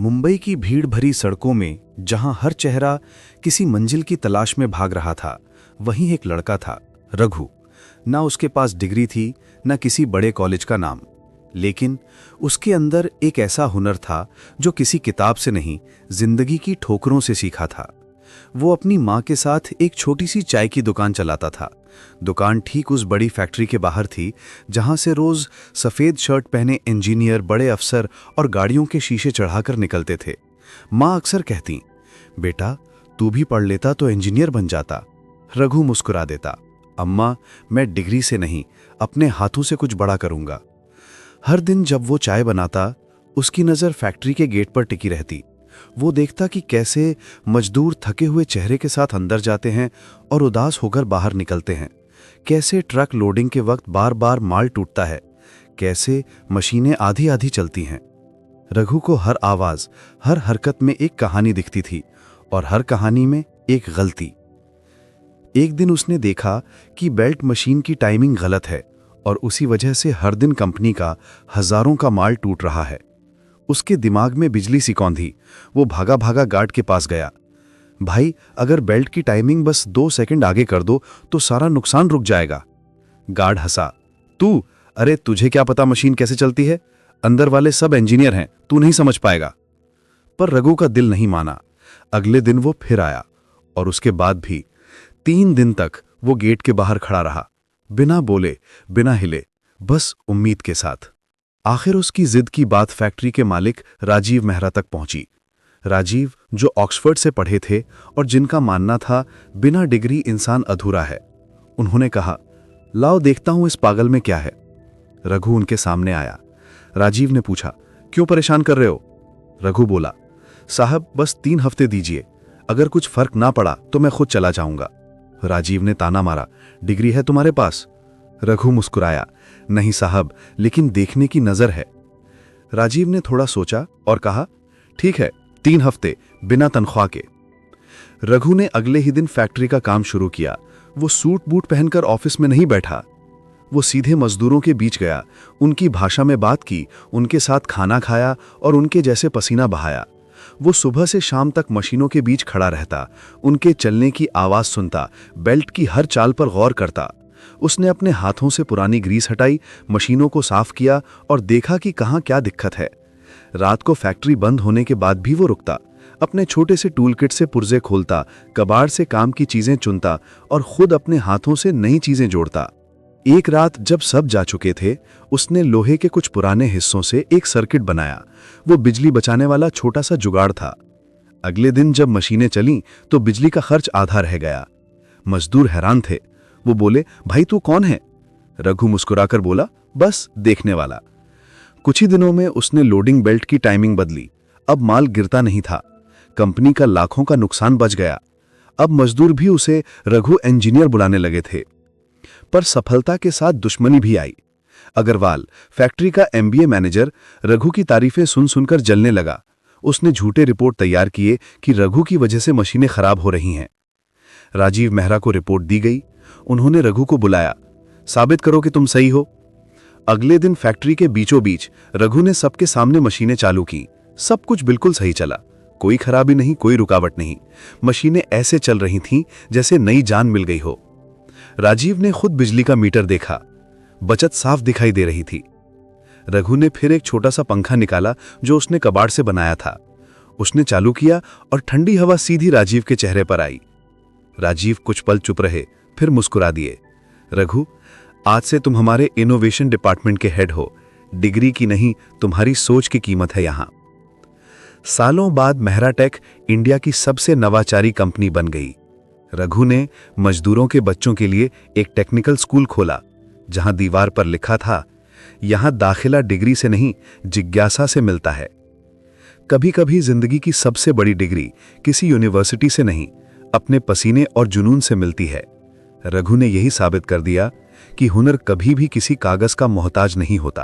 मुंबई की भीड़ भरी सड़कों में जहां हर चेहरा किसी मंजिल की तलाश में भाग रहा था, वहीं एक लड़का था, रघु। ना उसके पास डिग्री थी, ना किसी बड़े कॉलेज का नाम, लेकिन उसके अंदर एक ऐसा हुनर था जो किसी किताब से नहीं, जिंदगी की ठोकरों से सीखा था। वो अपनी माँ के साथ एक छोटी सी चाय की दुकान चलाता था। दुकान ठीक उस बड़ी फैक्ट्री के बाहर थी जहां से रोज सफेद शर्ट पहने इंजीनियर, बड़े अफसर और गाड़ियों के शीशे चढ़ाकर निकलते थे। माँ अक्सर कहती, बेटा तू भी पढ़ लेता तो इंजीनियर बन जाता। रघु मुस्कुरा देता, अम्मा मैं डिग्री से नहीं, अपने हाथों से कुछ बड़ा करूंगा। हर दिन जब वो चाय बनाता, उसकी नज़र फैक्ट्री के गेट पर टिकी रहती। वो देखता कि कैसे मजदूर थके हुए चेहरे के साथ अंदर जाते हैं और उदास होकर बाहर निकलते हैं, कैसे ट्रक लोडिंग के वक्त बार बार माल टूटता है, कैसे मशीनें आधी आधी चलती हैं। रघु को हर आवाज, हर हरकत में एक कहानी दिखती थी और हर कहानी में एक गलती। एक दिन उसने देखा कि बेल्ट मशीन की टाइमिंग गलत है और उसी वजह से हर दिन कंपनी का हजारों का माल टूट रहा है। उसके दिमाग में बिजली सी कौंधी। वो भागा भागा गार्ड के पास गया। भाई अगर बेल्ट की टाइमिंग बस 2 सेकंड आगे कर दो तो सारा नुकसान रुक जाएगा। गार्ड हंसा, तू, अरे तुझे क्या पता मशीन कैसे चलती है, अंदर वाले सब इंजीनियर हैं, तू नहीं समझ पाएगा। पर रघु का दिल नहीं माना। अगले दिन वो फिर आया और उसके बाद भी 3 दिन तक वो गेट के बाहर खड़ा रहा, बिना बोले, बिना हिले, बस उम्मीद के साथ। आखिर उसकी जिद की बात फैक्ट्री के मालिक राजीव मेहरा तक पहुंची। राजीव जो ऑक्सफोर्ड से पढ़े थे और जिनका मानना था बिना डिग्री इंसान अधूरा है। उन्होंने कहा, लाओ देखता हूं इस पागल में क्या है। रघु उनके सामने आया। राजीव ने पूछा, क्यों परेशान कर रहे हो? रघु बोला, साहब बस 3 हफ्ते दीजिए, अगर कुछ फर्क ना पड़ा तो मैं खुद चला जाऊंगा। राजीव ने ताना मारा, डिग्री है तुम्हारे पास? रघु मुस्कुराया, नहीं साहब, लेकिन देखने की नजर है। राजीव ने थोड़ा सोचा और कहा, ठीक है, 3 हफ्ते बिना तनख्वाह के। रघु ने अगले ही दिन फैक्ट्री का काम शुरू किया। वो सूट बूट पहनकर ऑफिस में नहीं बैठा, वो सीधे मजदूरों के बीच गया, उनकी भाषा में बात की, उनके साथ खाना खाया और उनके जैसे पसीना बहाया। वो सुबह से शाम तक मशीनों के बीच खड़ा रहता, उनके चलने की आवाज सुनता, बेल्ट की हर चाल पर गौर करता। उसने अपने हाथों से पुरानी ग्रीस हटाई, मशीनों को साफ किया और देखा कि कहाँ क्या दिक्कत है। रात को फैक्ट्री बंद होने के बाद भी वो रुकता, अपने छोटे से टूल किट से पुर्जे खोलता, कबाड़ से काम की चीजें चुनता और खुद अपने हाथों से नई चीजें जोड़ता। एक रात जब सब जा चुके थे, उसने लोहे के कुछ पुराने हिस्सों से एक सर्किट बनाया। वो बिजली बचाने वाला छोटा सा जुगाड़ था। अगले दिन जब मशीनें चलीं तो बिजली का खर्च आधा रह गया। मजदूर हैरान थे। वो बोले, भाई तू कौन है? रघु मुस्कुराकर बोला, बस देखने वाला। कुछ ही दिनों में उसने लोडिंग बेल्ट की टाइमिंग बदली। अब माल गिरता नहीं था, कंपनी का लाखों का नुकसान बच गया। अब मजदूर भी उसे रघु इंजीनियर बुलाने लगे थे। पर सफलता के साथ दुश्मनी भी आई। अग्रवाल, फैक्ट्री का MBA मैनेजर, रघु की तारीफें सुन सुनकर जलने लगा। उसने झूठे रिपोर्ट तैयार किए कि रघु की वजह से मशीनें खराब हो रही हैं। राजीव मेहरा को रिपोर्ट दी गई। उन्होंने रघु को बुलाया, साबित करो कि तुम सही हो। अगले दिन फैक्ट्री के बीचों बीच रघु ने सबके सामने मशीनें चालू की। सब कुछ बिल्कुल सही चला, कोई खराबी नहीं, कोई रुकावट नहीं। मशीनें ऐसे चल रही थीं जैसे नई जान मिल गई हो। राजीव ने खुद बिजली का मीटर देखा, बचत साफ दिखाई दे रही थी। रघु ने फिर एक छोटा सा पंखा निकाला जो उसने कबाड़ से बनाया था। उसने चालू किया और ठंडी हवा सीधी राजीव के चेहरे पर आई। राजीव कुछ पल चुप रहे, फिर मुस्कुरा दिए। रघु, आज से तुम हमारे इनोवेशन डिपार्टमेंट के हेड हो। डिग्री की नहीं, तुम्हारी सोच की कीमत है यहां। सालों बाद मेहरा टेक इंडिया की सबसे नवाचारी कंपनी बन गई। रघु ने मजदूरों के बच्चों के लिए एक टेक्निकल स्कूल खोला, जहां दीवार पर लिखा था, यहां दाखिला डिग्री से नहीं, जिज्ञासा से मिलता है। कभी कभी जिंदगी की सबसे बड़ी डिग्री किसी यूनिवर्सिटी से नहीं, अपने पसीने और जुनून से मिलती है। रघु ने यही साबित कर दिया कि हुनर कभी भी किसी कागज का मोहताज नहीं होता।